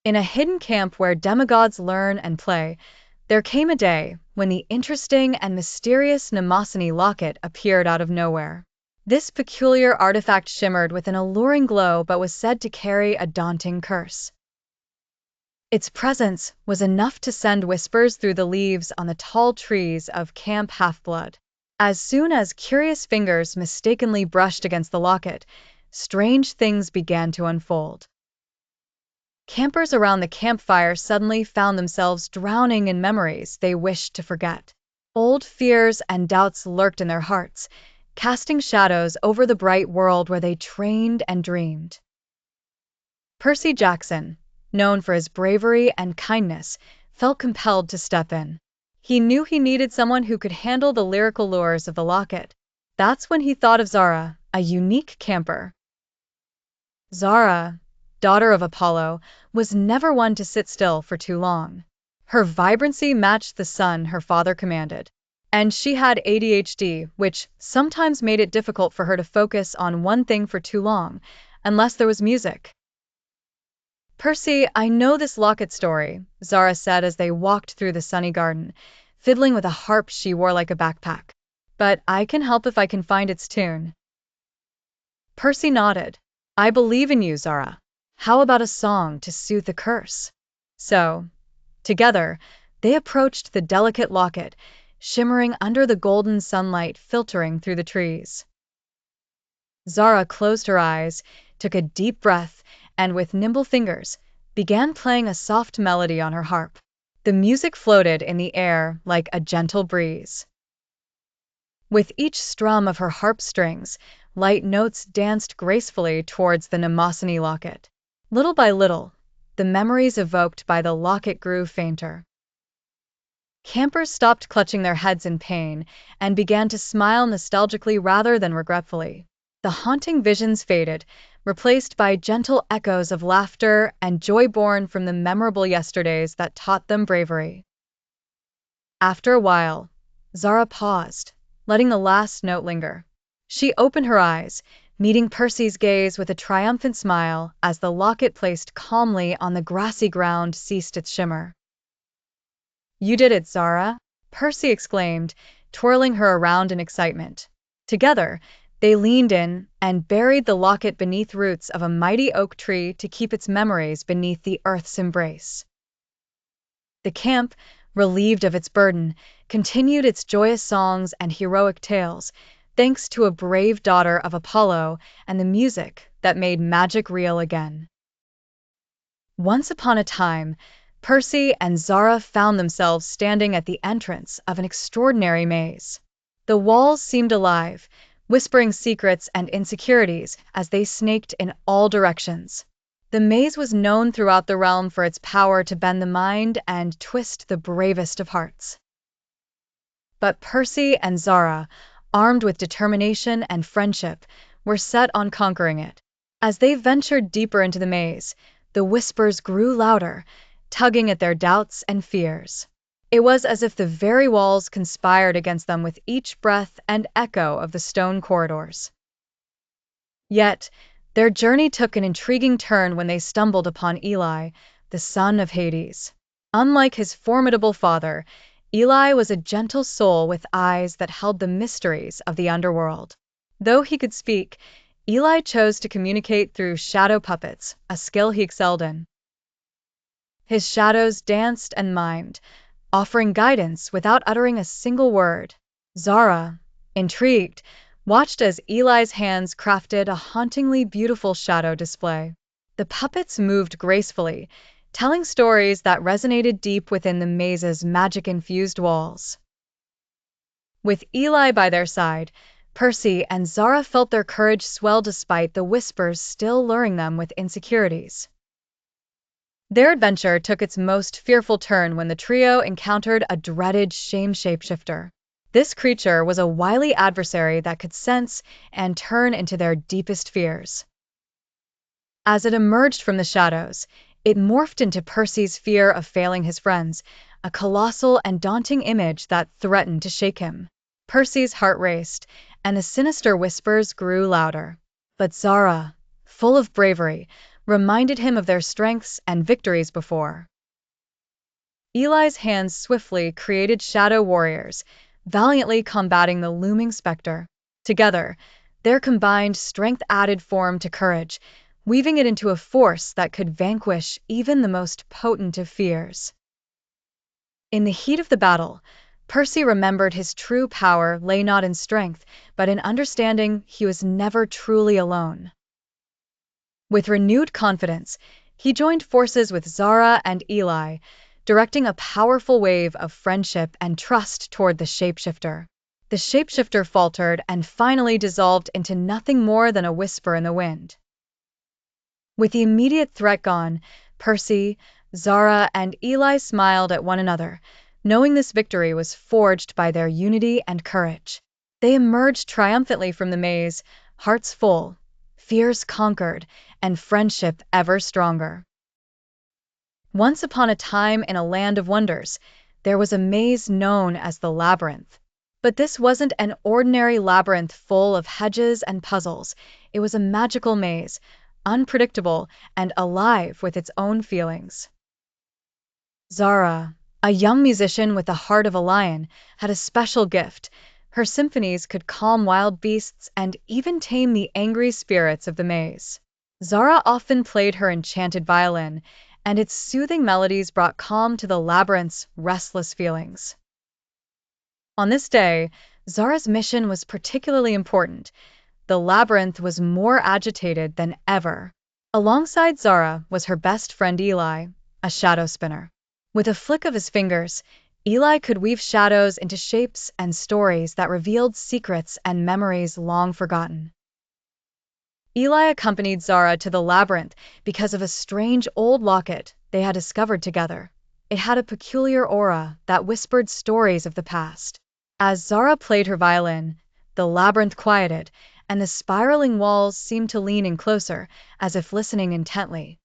In a hidden camp where demigods learn and play, there came a day when the interesting and mysterious Mnemosyne locket appeared out of nowhere. This peculiar artifact shimmered with an alluring glow but was said to carry a daunting curse. Its presence was enough to send whispers through the leaves on the tall trees of Camp Half-Blood. As soon as curious fingers mistakenly brushed against the locket, strange things began to unfold. Campers around the campfire suddenly found themselves drowning in memories they wished to forget. Old fears and doubts lurked in their hearts, casting shadows over the bright world where they trained and dreamed. Percy Jackson, known for his bravery and kindness, felt compelled to step in. He knew he needed someone who could handle the lyrical lures of the locket. That's when he thought of Zara, a unique camper. Zara, daughter of Apollo, was never one to sit still for too long. Her vibrancy matched the sun her father commanded, and she had ADHD, which sometimes made it difficult for her to focus on one thing for too long, unless there was music. Percy, I know this locket story, Zara said as they walked through the sunny garden, fiddling with a harp she wore like a backpack. But I can help if I can find its tune. Percy nodded. I believe in you, Zara. How about a song to soothe the curse? So, together, they approached the delicate locket, shimmering under the golden sunlight filtering through the trees. Zara closed her eyes, took a deep breath, and with nimble fingers, began playing a soft melody on her harp. The music floated in the air like a gentle breeze. With each strum of her harp strings, light notes danced gracefully towards the Mnemosyne locket. Little by little, the memories evoked by the locket grew fainter. Campers stopped clutching their heads in pain and began to smile nostalgically rather than regretfully. The haunting visions faded, replaced by gentle echoes of laughter and joy born from the memorable yesterdays that taught them bravery. After a while, Zara paused, letting the last note linger. She opened her eyes, meeting Percy's gaze with a triumphant smile as the locket placed calmly on the grassy ground ceased its shimmer. You did it, Zara, Percy exclaimed, twirling her around in excitement. Together, they leaned in and buried the locket beneath roots of a mighty oak tree to keep its memories beneath the earth's embrace. The camp, relieved of its burden, continued its joyous songs and heroic tales, thanks to a brave daughter of Apollo and the music that made magic real again. Once upon a time, Percy and Zara found themselves standing at the entrance of an extraordinary maze. The walls seemed alive, whispering secrets and insecurities as they snaked in all directions. The maze was known throughout the realm for its power to bend the mind and twist the bravest of hearts. But Percy and Zara, armed with determination and friendship, were set on conquering it. As they ventured deeper into the maze, the whispers grew louder, tugging at their doubts and fears. It was as if the very walls conspired against them with each breath and echo of the stone corridors. Yet, their journey took an intriguing turn when they stumbled upon Eli, the son of Hades. Unlike his formidable father, Eli was a gentle soul with eyes that held the mysteries of the underworld. Though he could speak, Eli chose to communicate through shadow puppets, a skill he excelled in. His shadows danced and mimed, offering guidance without uttering a single word. Zara, intrigued, watched as Eli's hands crafted a hauntingly beautiful shadow display. The puppets moved gracefully, telling stories that resonated deep within the maze's magic-infused walls. With Eli by their side, Percy and Zara felt their courage swell despite the whispers still luring them with insecurities. Their adventure took its most fearful turn when the trio encountered a dreaded shapeshifter. This creature was a wily adversary that could sense and turn into their deepest fears. As it emerged from the shadows, it morphed into Percy's fear of failing his friends, a colossal and daunting image that threatened to shake him. Percy's heart raced, and the sinister whispers grew louder. But Zara, full of bravery, reminded him of their strengths and victories before. Eli's hands swiftly created shadow warriors, valiantly combating the looming specter. Together, their combined strength added form to courage, weaving it into a force that could vanquish even the most potent of fears. In the heat of the battle, Percy remembered his true power lay not in strength, but in understanding he was never truly alone. With renewed confidence, he joined forces with Zara and Eli, directing a powerful wave of friendship and trust toward the shapeshifter. The shapeshifter faltered and finally dissolved into nothing more than a whisper in the wind. With the immediate threat gone, Percy, Zara, and Eli smiled at one another, knowing this victory was forged by their unity and courage. They emerged triumphantly from the maze, hearts full, fears conquered, and friendship ever stronger. Once upon a time in a land of wonders, there was a maze known as the Labyrinth. But this wasn't an ordinary labyrinth full of hedges and puzzles. It was a magical maze, unpredictable and alive with its own feelings. Zara, a young musician with the heart of a lion, had a special gift. Her symphonies could calm wild beasts and even tame the angry spirits of the maze. Zara often played her enchanted violin, and its soothing melodies brought calm to the labyrinth's restless feelings. On this day, Zara's mission was particularly important. The labyrinth was more agitated than ever. Alongside Zara was her best friend Eli, a shadow spinner. With a flick of his fingers, Eli could weave shadows into shapes and stories that revealed secrets and memories long forgotten. Eli accompanied Zara to the labyrinth because of a strange old locket they had discovered together. It had a peculiar aura that whispered stories of the past. As Zara played her violin, the labyrinth quieted, and the spiraling walls seemed to lean in closer, as if listening intently.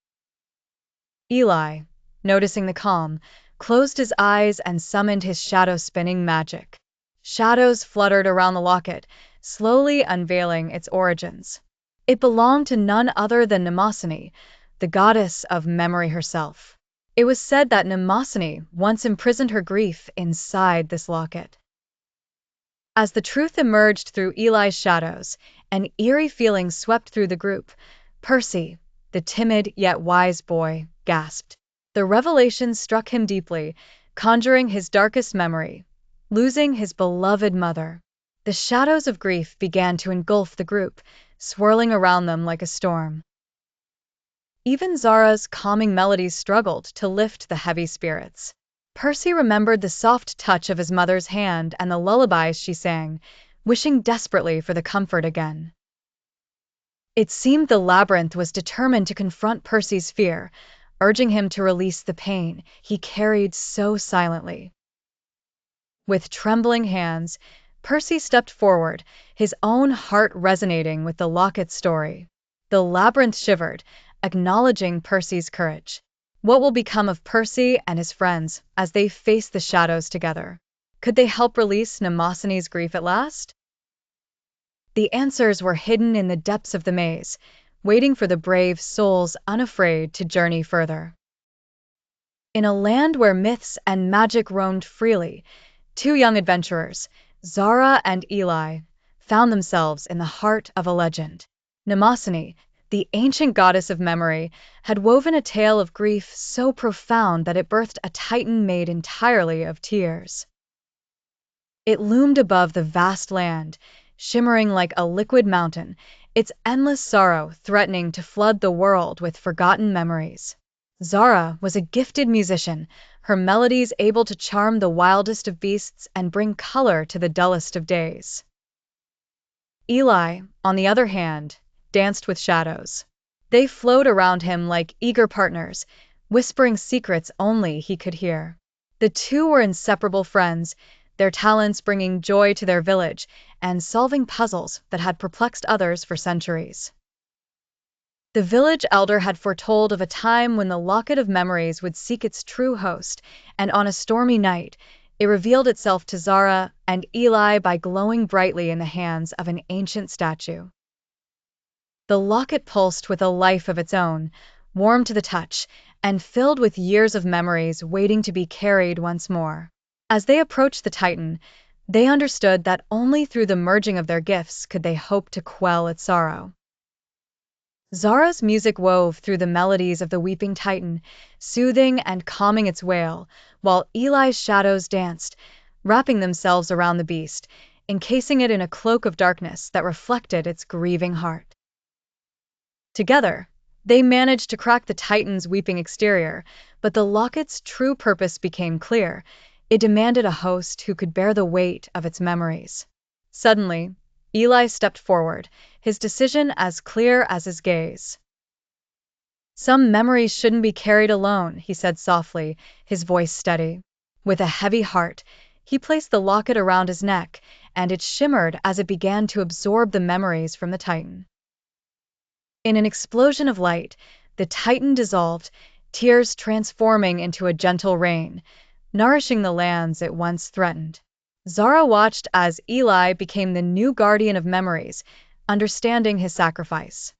Eli, noticing the calm, closed his eyes and summoned his shadow-spinning magic. Shadows fluttered around the locket, slowly unveiling its origins. It belonged to none other than Mnemosyne, the goddess of memory herself. It was said that Mnemosyne once imprisoned her grief inside this locket. As the truth emerged through Eli's shadows, an eerie feeling swept through the group. Percy, the timid yet wise boy, gasped. The revelation struck him deeply, conjuring his darkest memory, losing his beloved mother. The shadows of grief began to engulf the group, swirling around them like a storm. Even Zara's calming melodies struggled to lift the heavy spirits. Percy remembered the soft touch of his mother's hand and the lullabies she sang, wishing desperately for the comfort again. It seemed the labyrinth was determined to confront Percy's fear, urging him to release the pain he carried so silently. With trembling hands, Percy stepped forward, his own heart resonating with the locket story. The labyrinth shivered, acknowledging Percy's courage. What will become of Percy and his friends as they face the shadows together? Could they help release Mnemosyne's grief at last? The answers were hidden in the depths of the maze, waiting for the brave souls unafraid to journey further. In a land where myths and magic roamed freely, two young adventurers, Zara and Eli, found themselves in the heart of a legend. Mnemosyne, the ancient goddess of memory, had woven a tale of grief so profound that it birthed a titan made entirely of tears. It loomed above the vast land, shimmering like a liquid mountain, its endless sorrow threatening to flood the world with forgotten memories. Zara was a gifted musician, her melodies able to charm the wildest of beasts and bring color to the dullest of days. Eli, on the other hand, danced with shadows. They flowed around him like eager partners, whispering secrets only he could hear. The two were inseparable friends, their talents bringing joy to their village and solving puzzles that had perplexed others for centuries. The village elder had foretold of a time when the locket of memories would seek its true host, and on a stormy night, it revealed itself to Zara and Eli by glowing brightly in the hands of an ancient statue. The locket pulsed with a life of its own, warm to the touch, and filled with years of memories waiting to be carried once more. As they approached the Titan, they understood that only through the merging of their gifts could they hope to quell its sorrow. Zara's music wove through the melodies of the weeping Titan, soothing and calming its wail, while Eli's shadows danced, wrapping themselves around the beast, encasing it in a cloak of darkness that reflected its grieving heart. Together, they managed to crack the Titan's weeping exterior, but the locket's true purpose became clear. It demanded a host who could bear the weight of its memories. Suddenly, Eli stepped forward, his decision as clear as his gaze. "Some memories shouldn't be carried alone," he said softly, his voice steady. With a heavy heart, he placed the locket around his neck, and it shimmered as it began to absorb the memories from the Titan. In an explosion of light, the Titan dissolved, tears transforming into a gentle rain, nourishing the lands it once threatened. Zara watched as Eli became the new guardian of memories, understanding his sacrifice.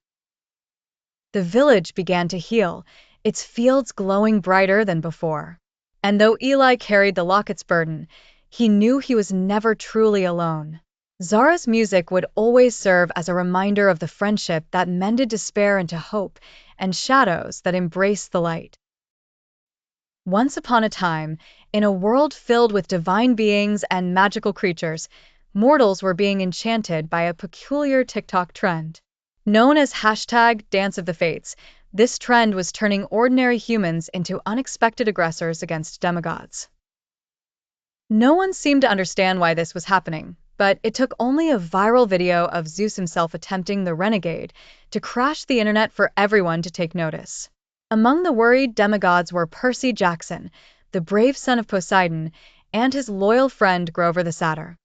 The village began to heal, its fields glowing brighter than before. And though Eli carried the locket's burden, he knew he was never truly alone. Zara's music would always serve as a reminder of the friendship that mended despair into hope and shadows that embraced the light. Once upon a time, in a world filled with divine beings and magical creatures, mortals were being enchanted by a peculiar TikTok trend. Known as #Dance of the Fates, this trend was turning ordinary humans into unexpected aggressors against demigods. No one seemed to understand why this was happening, but it took only a viral video of Zeus himself attempting the renegade to crash the internet for everyone to take notice. Among the worried demigods were Percy Jackson, the brave son of Poseidon, and his loyal friend Grover the Satyr.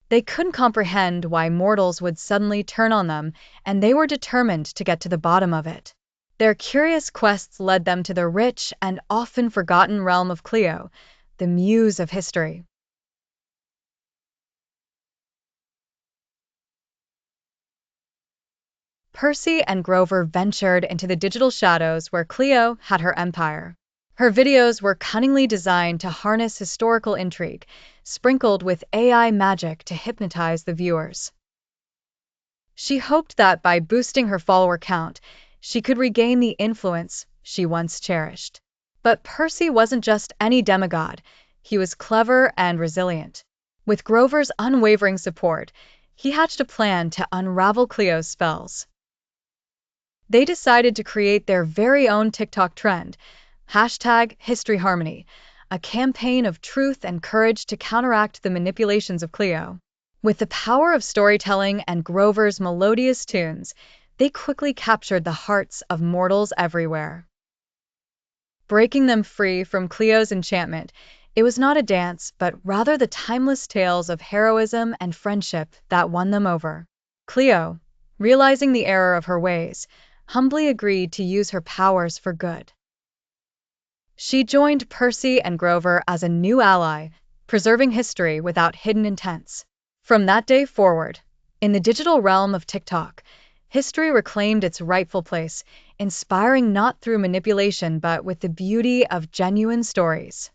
They couldn't comprehend why mortals would suddenly turn on them, and they were determined to get to the bottom of it. Their curious quests led them to the rich and often forgotten realm of Cleo, the muse of history. Percy and Grover ventured into the digital shadows where Cleo had her empire. Her videos were cunningly designed to harness historical intrigue, sprinkled with AI magic to hypnotize the viewers. She hoped that by boosting her follower count, she could regain the influence she once cherished. But Percy wasn't just any demigod, he was clever and resilient. With Grover's unwavering support, he hatched a plan to unravel Cleo's spells. They decided to create their very own TikTok trend, #HistoryHarmony, a campaign of truth and courage to counteract the manipulations of Cleo. With the power of storytelling and Grover's melodious tunes, they quickly captured the hearts of mortals everywhere. Breaking them free from Cleo's enchantment, it was not a dance, but rather the timeless tales of heroism and friendship that won them over. Cleo, realizing the error of her ways, humbly agreed to use her powers for good. She joined Percy and Grover as a new ally, preserving history without hidden intents. From that day forward, in the digital realm of TikTok, history reclaimed its rightful place, inspiring not through manipulation but with the beauty of genuine stories.